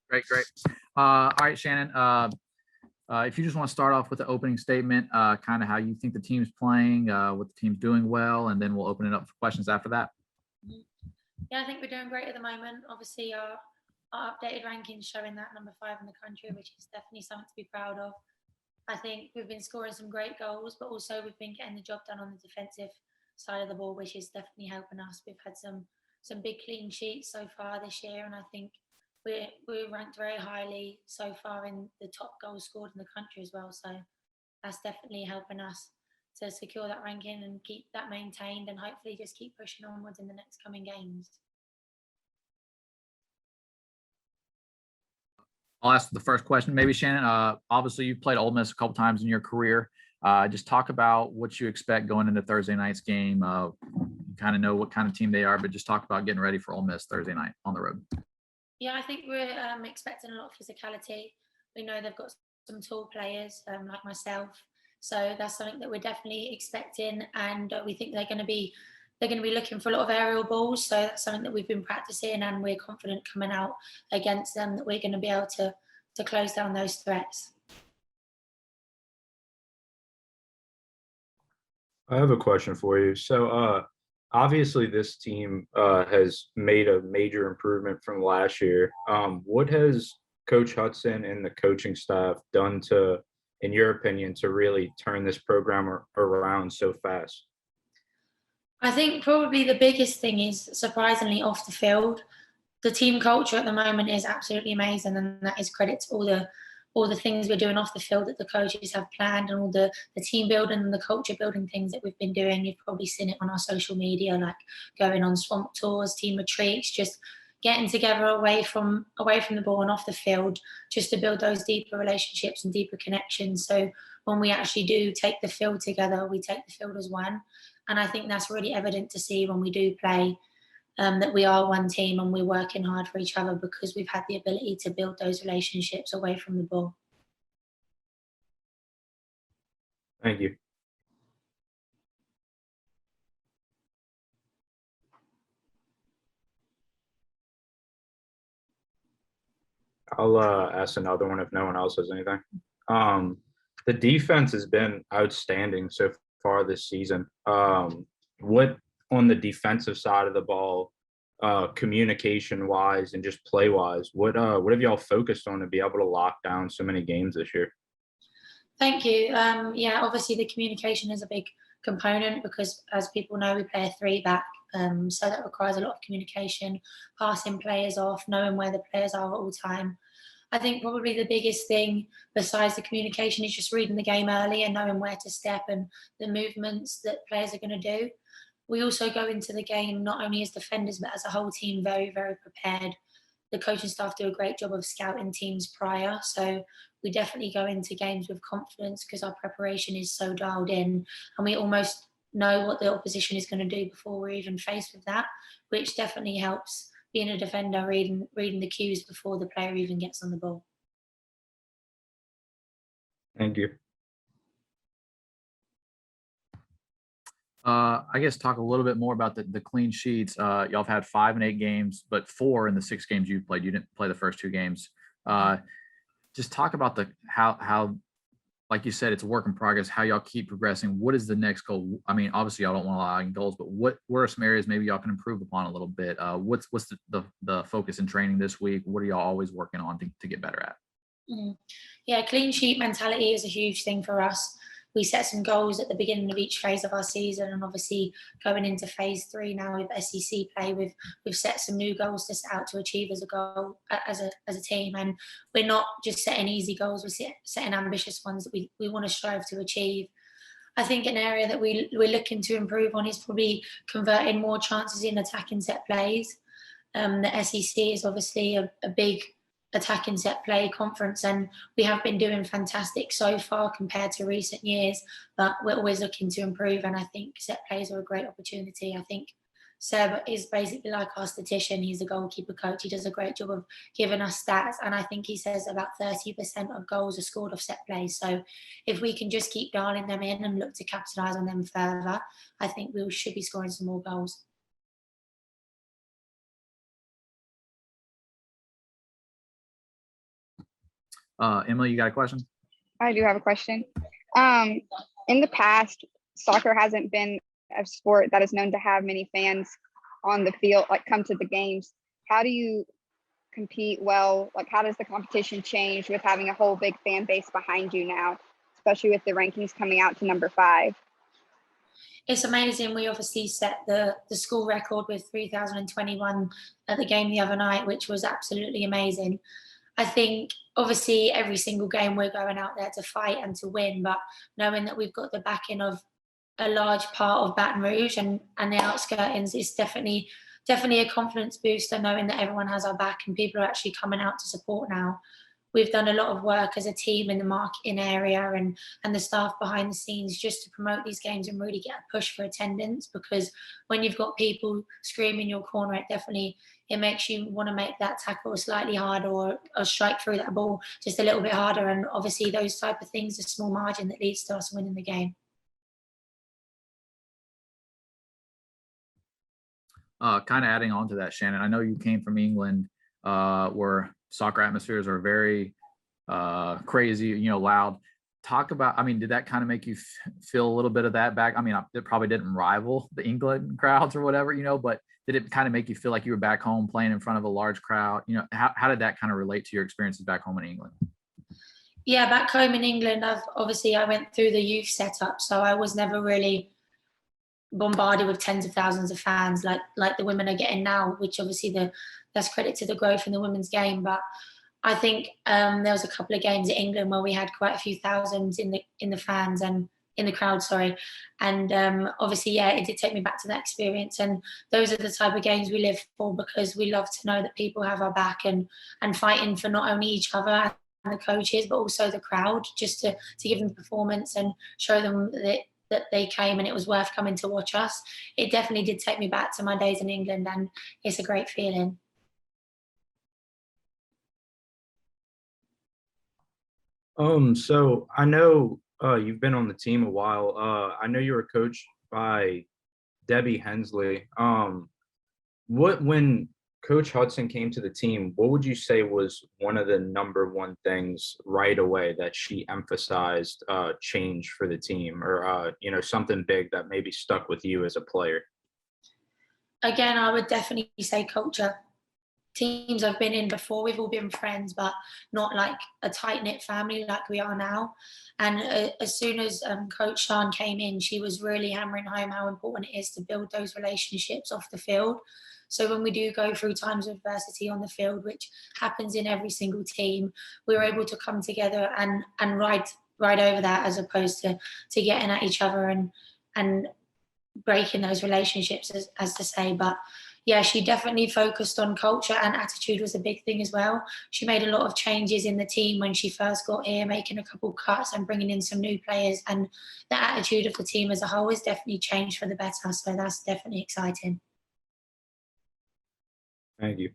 Great, great. All right, Shannon. If you just want to start off with the opening statement, kind of how you think the team's playing, what the team's doing well, and then we'll open it up for questions after that. Yeah, I think we're doing great at the moment. Obviously, our updated rankings showing that number 5 in the country, which is definitely something to be proud of. I think we've been scoring some great goals, but also we've been getting the job done on the defensive side of the ball, which is definitely helping us. We've had some big clean sheets so far this year, and I think we're ranked very highly so far in the top goals scored in the country as well. So that's definitely helping us to secure that ranking and keep that maintained, and hopefully just keep pushing onwards in the next coming games. I'll ask the first question, maybe Shannon. Obviously, you've played Ole Miss a couple times in your career. Just talk about what you expect going into Thursday night's game. You kind of know what kind of team they are, but just talk about getting ready for Ole Miss Thursday night on the road. Yeah, I think we're expecting a lot of physicality. We know they've got some tall players like myself, so that's something that we're definitely expecting, and we think they're going to be looking for a lot of aerial balls. So that's something that we've been practicing, and we're confident coming out against them that we're going to be able to close down those threats. I have a question for you. So, obviously, this team has made a major improvement from last year. What has Coach Hudson and the coaching staff done to, in your opinion, to really turn this program around so fast? I think probably the biggest thing is surprisingly off the field. The team culture at the moment is absolutely amazing, and that is credit to all the things we're doing off the field that the coaches have planned, and all the team building and the culture building things that we've been doing. You've probably seen it on our social media, like going on swamp tours, team retreats, just getting together away from the ball and off the field, just to build those deeper relationships and deeper connections. So when we actually do take the field together, we take the field as one. And I think that's really evident to see when we do play, that we are one team and we're working hard for each other because we've had the ability to build those relationships away from the ball. Thank you. I'll ask another one if no one else has anything. The defense has been outstanding so far this season. What on the defensive side of the ball, communication wise and just play wise, what have y'all focused on to be able to lock down so many games this year? Thank you. Yeah, obviously the communication is a big component because, as people know, we play a 3-back. So that requires a lot of communication, passing players off, knowing where the players are at all time. I think probably the biggest thing besides the communication is just reading the game early and knowing where to step and the movements that players are going to do. We also go into the game not only as defenders but as a whole team very, very prepared. The coaching staff do a great job of scouting teams prior, so we definitely go into games with confidence because our preparation is so dialed in, and we almost know what the opposition is going to do before we're even faced with that, which definitely helps being a defender, reading the cues before the player even gets on the ball. Thank you. I guess talk a little bit more about the clean sheets. Y'all have had 5 and 8 games, but 4 in the 6 games you've played. You didn't play the first 2 games. Just talk about how, like you said, it's a work in progress, how y'all keep progressing. What is the next goal? I mean, obviously y'all don't want to allow goals, but where are some areas maybe y'all can improve upon a little bit? What's the focus in training this week? What are y'all always working on to get better at? Yeah, clean sheet mentality is a huge thing for us. We set some goals at the beginning of each phase of our season, and obviously going into phase 3 now with SEC play, we've set some new goals to set out to achieve as a team. And we're not just setting easy goals; we're setting ambitious ones that we want to strive to achieve. I think an area that we're looking to improve on is probably converting more chances in attacking set plays. The SEC is obviously a big attacking set play conference, and we have been doing fantastic so far compared to recent years, but we're always looking to improve, and I think set plays are a great opportunity. I think Seb is basically like our statistician. He's a goalkeeper coach. He does a great job of giving us stats, and I think he says about 30% of goals are scored off set plays. So if we can just keep dialing them in and look to capitalise on them further, I think we should be scoring some more goals. Emily, you got a question? I do have a question. In the past, soccer hasn't been a sport that is known to have many fans on the field, like come to the games. How do you compete well? Like, how does the competition change with having a whole big fan base behind you now, especially with the rankings coming out to number 5? It's amazing. We obviously set the school record with 3,021 at the game the other night, which was absolutely amazing. I think obviously every single game we're going out there to fight and to win, but knowing that we've got the backing of a large part of Baton Rouge and the outskirts is definitely a confidence booster, knowing that everyone has our back and people are actually coming out to support now. We've done a lot of work as a team in the marketing area and the staff behind the scenes just to promote these games and really get a push for attendance, because when you've got people screaming your corner, it makes you want to make that tackle slightly harder or strike through that ball just a little bit harder. And obviously those type of things, a small margin that leads to us winning the game. Kind of adding on to that, Shannon, I know you came from England, where soccer atmospheres are very crazy, loud. Talk about, did that kind of make you feel a little bit of that back? It probably didn't rival the England crowds or whatever, but did it kind of make you feel like you were back home playing in front of a large crowd? How did that kind of relate to your experiences back home in England? Yeah, back home in England, I went through the youth setup, so I was never really bombarded with tens of thousands of fans like the women are getting now, which obviously that's credit to the growth in the women's game. But I think there was a couple of games in England where we had quite a few thousands in the fans and in the crowd, sorry. And obviously, yeah, it did take me back to that experience. And those are the type of games we live for, because we love to know that people have our back and fighting for not only each other and the coaches, but also the crowd, just to give them the performance and show them that they came and it was worth coming to watch us. It definitely did take me back to my days in England, and it's a great feeling. So I know you've been on the team a while. I know you were coached by Debbie Hensley. When Coach Hudson came to the team, what would you say was one of the number one things right away that she emphasized change for the team, or something big that maybe stuck with you as a player? Again, I would definitely say culture. Teams I've been in before, we've all been friends, but not like a tight-knit family like we are now. And as soon as Coach Sean came in, she was really hammering home how important it is to build those relationships off the field. So when we do go through times of adversity on the field, which happens in every single team, we're able to come together and ride over that, as opposed to getting at each other and breaking those relationships, as to say. But yeah, she definitely focused on culture, and attitude was a big thing as well. She made a lot of changes in the team when she first got here, making a couple cuts and bringing in some new players, and the attitude of the team as a whole has definitely changed for the better. So that's definitely exciting. Thank you.